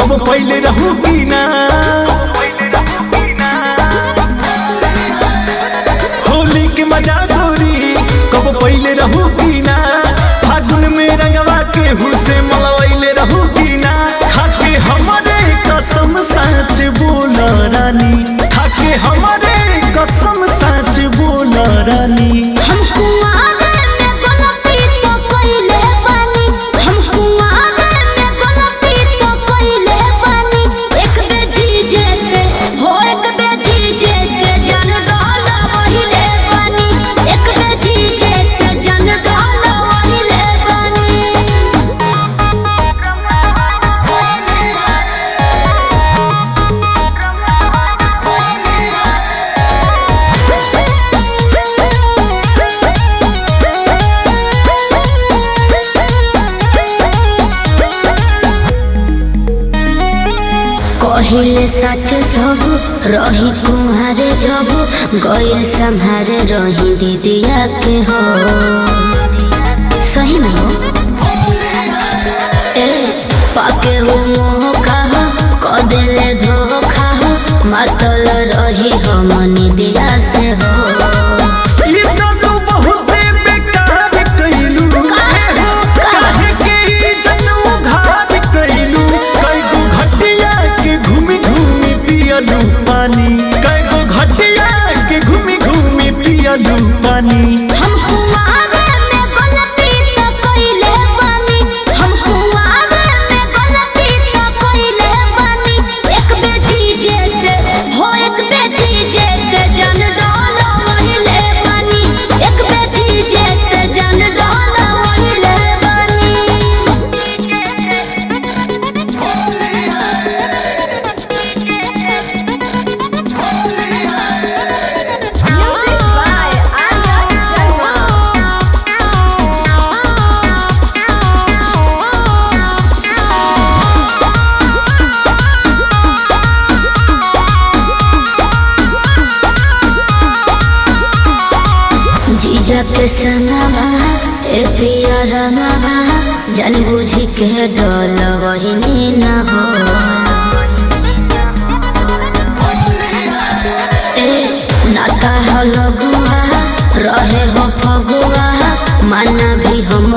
कब पहले रहू की ना। होली के मजा गोरी कब पहले रहू की ना। फागुन में रंगवा के हुसे मलवैले रहू की ना। खाके हमारे कसम सच बोल रानी, खाके हमारे कसम सच बोल रानी। पहिले सच सब रही कुम्हारे जब गइल संहारे रही दीदिया के हो। सही में हो पाके हो मोह कह कदेले धोखा हो मतल रही हम निदिया से हो। पानी कईगो घटिया के घूमी घूमी पियलू पानी। हम कुआरे में गलती तो कइले बानी, हम कुआरे में गलती तो कइले बानी। एक बेटी जैसे हो एक बेटी जैसे जन डालो वहिले बानी, एक बेटी जैसे जन डालो वहिले बानी। जीजा के सनवा ए पिया रंगवा जान बुझी के डल वही न हो। नाता हो लगुआ रहे हो फगुआ माना भी हम